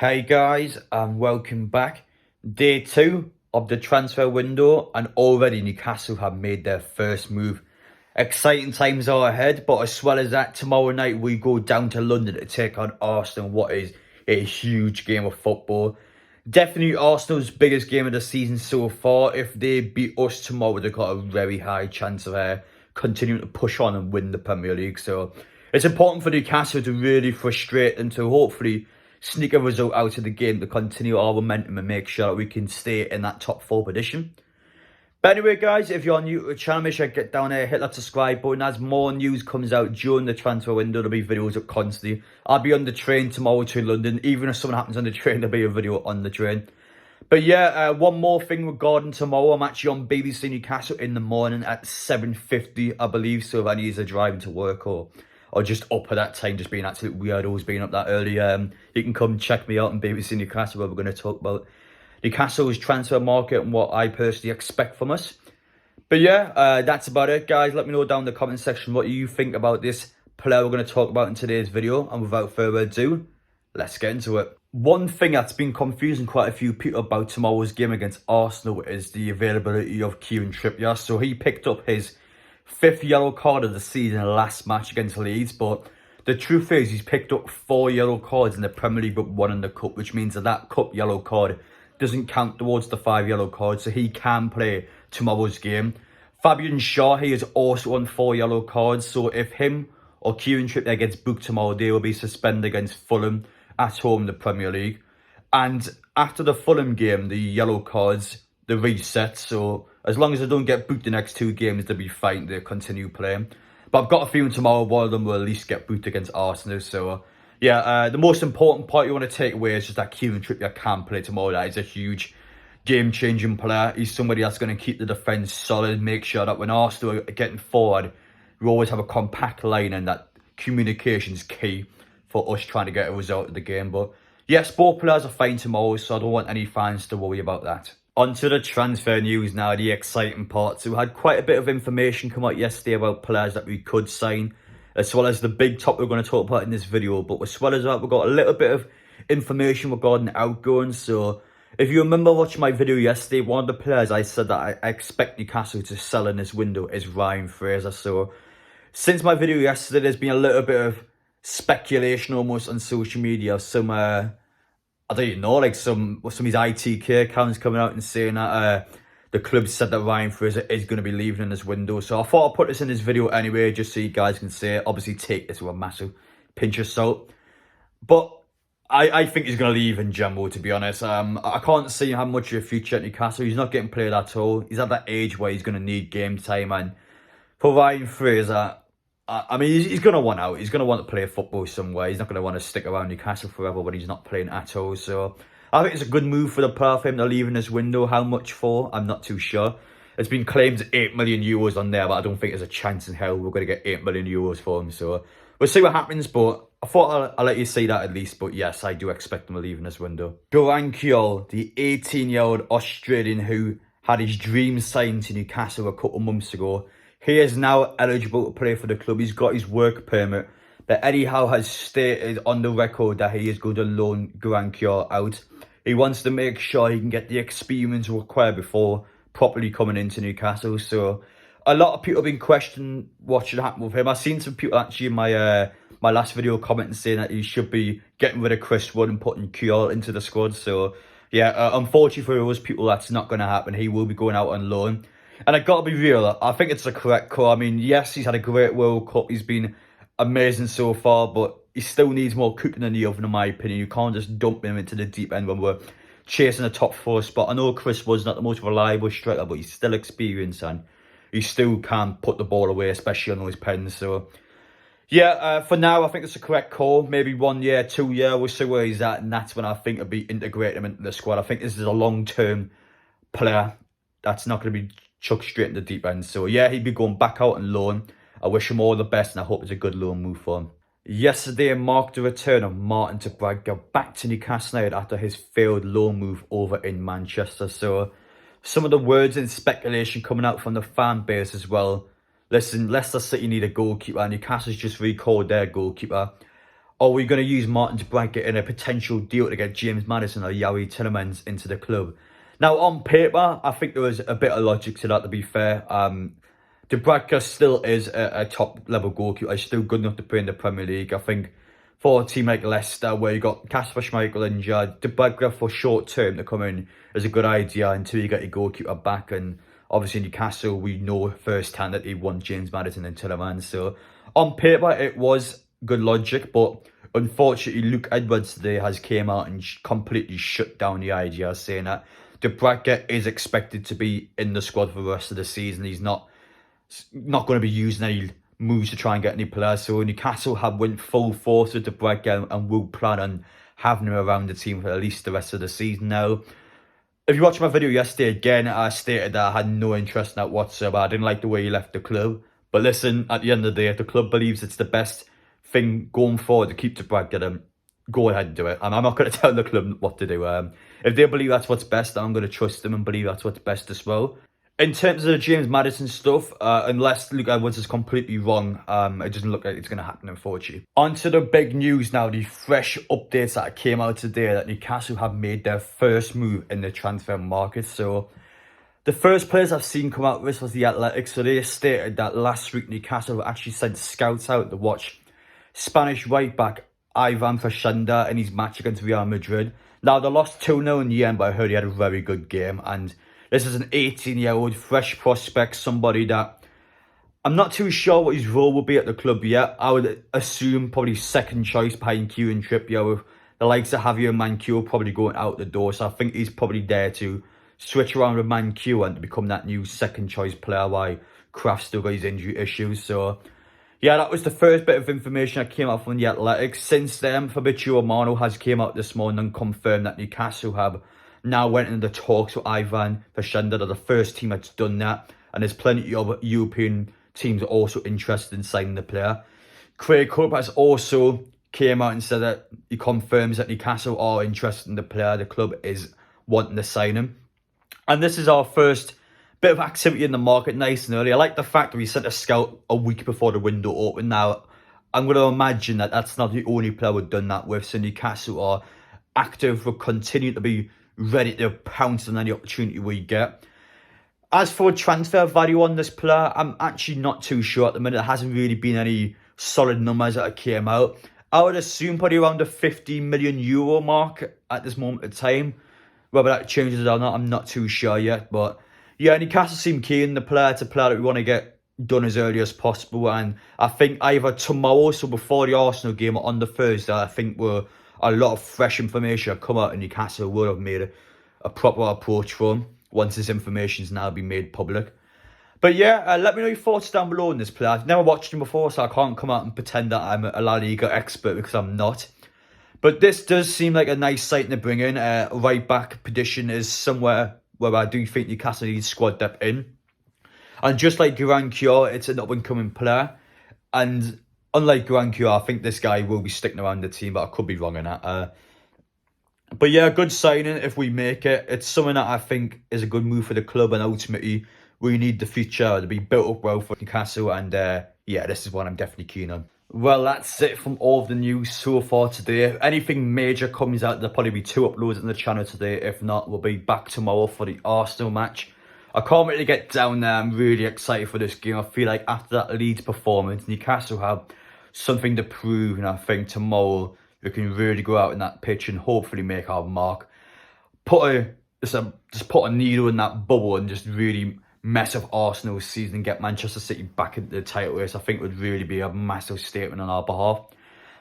Hey guys, and welcome back. Day 2 of the transfer window, and already Newcastle have made their first move. Exciting times are ahead, but as well as that, tomorrow night we go down to London to take on Arsenal, what is a huge game of football. Definitely Arsenal's biggest game of the season so far. If they beat us tomorrow, they've got a very high chance of continuing to push on and win the Premier League. So it's important for Newcastle to really frustrate them, to hopefully sneak a result out of the game to continue our momentum and make sure that we can stay in that top 4 position. But anyway, guys, if you're new to the channel, make sure you get down there, hit that subscribe button. As more news comes out during the transfer window, there'll be videos up constantly. I'll be on the train tomorrow to London. Even if something happens on the train, there'll be a video on the train. But yeah, one more thing regarding tomorrow. I'm actually on BBC Newcastle in the morning at 7:50, I believe. So if any of you are driving to work or just up at that time, just being absolute weirdos being up that early, you can come check me out on BBC Newcastle, where we're going to talk about Newcastle's transfer market and what I personally expect from us. But yeah, that's about it, guys. Let me know down in the comment section what you think about this player we're going to talk about in today's video. And without further ado, let's get into it. One thing that's been confusing quite a few people about tomorrow's game against Arsenal is the availability of Kieran Trippier. So he picked up his 5th yellow card of the season last match against Leeds, but the truth is he's picked up 4 yellow cards in the Premier League but 1 in the Cup, which means that cup yellow card doesn't count towards the 5 yellow cards, so he can play tomorrow's game. Fabian Shaw, he is also on 4 yellow cards, so if him or Kieran Trippier gets booked tomorrow, they will be suspended against Fulham at home in the Premier League. And after the Fulham game, the yellow cards, they reset, so as long as they don't get booked the next 2 games, they'll be fine, they'll continue playing. But I've got a feeling tomorrow one of them will at least get booked against Arsenal. So yeah, the most important part you want to take away is just that Kieran Trippier can play tomorrow. That is a huge game-changing player. He's somebody that's going to keep the defence solid, make sure that when Arsenal are getting forward, we always have a compact line, and that communication is key for us trying to get a result of the game. But yes, both players are fine tomorrow, so I don't want any fans to worry about that. On to the transfer news now, the exciting part. So we had quite a bit of information come out yesterday about players that we could sign, as well as the big topic we're going to talk about in this video. But as well as that, we've got a little bit of information regarding outgoings. So if you remember watching my video yesterday, one of the players I said that I expect Newcastle to sell in this window is Ryan Fraser. So since my video yesterday, there's been a little bit of speculation almost on social media. Some I don't even know, like some of his ITK accounts coming out and saying that the club said that Ryan Fraser is going to be leaving in this window. So I thought I'd put this in this video anyway, just so you guys can see it. Obviously take this with a massive pinch of salt. But I think he's going to leave in general, to be honest. I can't see him having much of a future at Newcastle. He's not getting played at all. He's at that age where he's going to need game time. And for Ryan Fraser, I mean, he's going to want out. He's going to want to play football somewhere. He's not going to want to stick around Newcastle forever when he's not playing at all. So I think it's a good move for the player for him to leave in this window. How much for? I'm not too sure. It's been claimed 8 million euros on there, but I don't think there's a chance in hell we're going to get 8 million euros for him. So we'll see what happens, but I thought I'll let you see that at least. But yes, I do expect him to leave in this window. Garang Kuol, the 18-year-old Australian who had his dream signed to Newcastle a couple months ago, he is now eligible to play for the club. He's got his work permit, but Eddie Howe has stated on the record that he is going to loan Garang Kuol out. He wants to make sure he can get the experience required before properly coming into Newcastle. So a lot of people have been questioning what should happen with him. I've seen some people actually in my my last video commenting saying that he should be getting rid of Chris Wood and putting Kuol into the squad. So yeah, unfortunately for those people, that's not going to happen. He will be going out on loan. And I got to be real, I think it's the correct call. I mean, yes, he's had a great World Cup. He's been amazing so far, but he still needs more cooking in the oven, in my opinion. You can't just dump him into the deep end when we're chasing a top 4 spot. I know Chris was not the most reliable striker, but he's still experienced and he still can put the ball away, especially on those pens. So yeah, for now, I think it's the correct call. Maybe 1 year, 2 year, we'll see where he's at, and that's when I think I'll be integrating him into the squad. I think this is a long-term player that's not going to be chucked straight in the deep end. So yeah, he'd be going back out on loan. I wish him all the best, and I hope it's a good loan move for him. Yesterday marked the return of Martin Dubravka back to Newcastle United after his failed loan move over in Manchester. So some of the words and speculation coming out from the fan base as well. Listen, Leicester City need a goalkeeper, and Newcastle's just recalled their goalkeeper. are we going to use Martin Dubravka in a potential deal to get James Maddison or Youri Tielemans into the club? Now, on paper, I think there was a bit of logic to that, to be fair. Dubravka still is a top-level goalkeeper. He's still good enough to play in the Premier League. I think for a team like Leicester, where you got Kasper Schmeichel injured, Dubravka for short-term to come in is a good idea until you get your goalkeeper back. And obviously Newcastle, we know firsthand that he won James Maddison and Tielemans. So on paper, it was good logic, but unfortunately, Luke Edwards today has came out and completely shut down the idea, saying that Dubravka is expected to be in the squad for the rest of the season. He's not going to be using any moves to try and get any players. So Newcastle have went full force with Dubravka and will plan on having him around the team for at least the rest of the season. Now, if you watched my video yesterday, again, I stated that I had no interest in that whatsoever. I didn't like the way he left the club. But listen, at the end of the day, if the club believes it's the best thing going forward to keep Dubravka, then go ahead and do it. I'm not going to tell the club what to do. If they believe that's what's best, I'm going to trust them and believe that's what's best as well. In terms of the James Maddison stuff, unless Luke Edwards is completely wrong, it doesn't look like it's going to happen, unfortunately. On to the big news now, the fresh updates that came out today that Newcastle have made their first move in the transfer market. So the first players I've seen come out with this was the Athletic. So they stated that last week Newcastle actually sent scouts out to watch Spanish right-back Ivan Fresneda in his match against Real Madrid. Now, they lost 2-0 in the end, but I heard he had a very good game. And this is an 18-year-old fresh prospect, somebody that I'm not too sure what his role will be at the club yet. I would assume probably second choice behind Kieran Trippier, with the likes of Javier Manquillo probably going out the door. So I think he's probably there to switch around with Manquillo and to become that new second choice player while Kraft's still got his injury issues. So yeah, that was the first bit of information that came out from the Athletics. Since then, Fabrizio Romano has came out this morning and confirmed that Newcastle have now went into the talks with Ivan Fresneda. They're the first team that's done that. And there's plenty of European teams also interested in signing the player. Craig Hope has also came out and said that he confirms that Newcastle are interested in the player. The club is wanting to sign him. And this is our first bit of activity in the market nice and early. I like the fact that we sent a scout a week before the window opened. Now, I'm going to imagine that that's not the only player we've done that with. So Newcastle are active, will continue to be ready to pounce on any opportunity we get. As for transfer value on this player, I'm actually not too sure at the minute. There hasn't really been any solid numbers that came out. I would assume probably around the €50 million mark at this moment in time. Whether that changes or not, I'm not too sure yet. But yeah, Newcastle seem keen. The player, it's a player that we want to get done as early as possible. And I think either tomorrow, so before the Arsenal game, or on the Thursday, I think a lot of fresh information will come out and Newcastle will have made a proper approach for him once this information has now been made public. But yeah, let me know your thoughts down below on this player. I've never watched him before, so I can't come out and pretend that I'm a La Liga expert, because I'm not. But this does seem like a nice sight to bring in. Right back position is somewhere where I do think Newcastle needs squad depth in. And just like Garang Kuol, it's an up-and-coming player. And unlike Garang Kuol, I think this guy will be sticking around the team, but I could be wrong on that. But yeah, good signing if we make it. It's something that I think is a good move for the club, and ultimately we need the future to be built up well for Newcastle. And yeah, this is what I'm definitely keen on. Well, that's it from all of the news so far today. If anything major comes out, there'll probably be 2 uploads on the channel today. If not, we'll be back tomorrow for the Arsenal match. I can't wait to get down there. I'm really excited for this game. I feel like after that Leeds performance, Newcastle have something to prove. And I think tomorrow we can really go out in that pitch and hopefully make our mark. Just put a needle in that bubble and just really mess up Arsenal's season and get Manchester City back into the title race. I think would really be a massive statement on our behalf.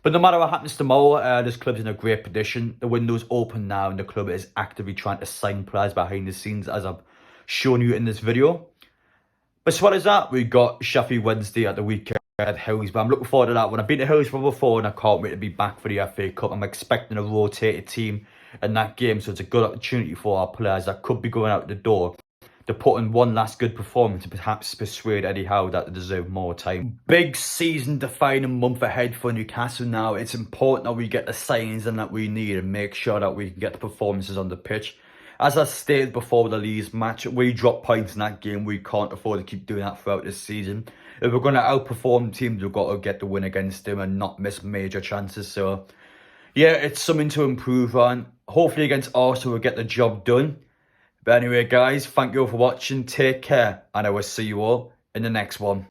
But no matter what happens tomorrow, this club's in a great position. The window's open now and the club is actively trying to sign players behind the scenes, as I've shown you in this video. But as well as that, we got Sheffield Wednesday at the weekend at Hillsborough. I'm looking forward to that one. I've been to Hillsborough before and I can't wait to be back for the FA Cup. I'm expecting a rotated team in that game, so it's a good opportunity for our players that could be going out the door to put in one last good performance to perhaps persuade Eddie Howe that they deserve more time. Big season-defining month ahead for Newcastle now. It's important that we get the signings and that we need and make sure that we can get the performances on the pitch. As I stated before with the Leeds match, we dropped points in that game. We can't afford to keep doing that throughout this season. if we're going to outperform teams, we've got to get the win against them and not miss major chances. So, yeah, it's something to improve on. Hopefully against Arsenal, we'll get the job done. But anyway, guys, thank you all for watching. Take care, and I will see you all in the next one.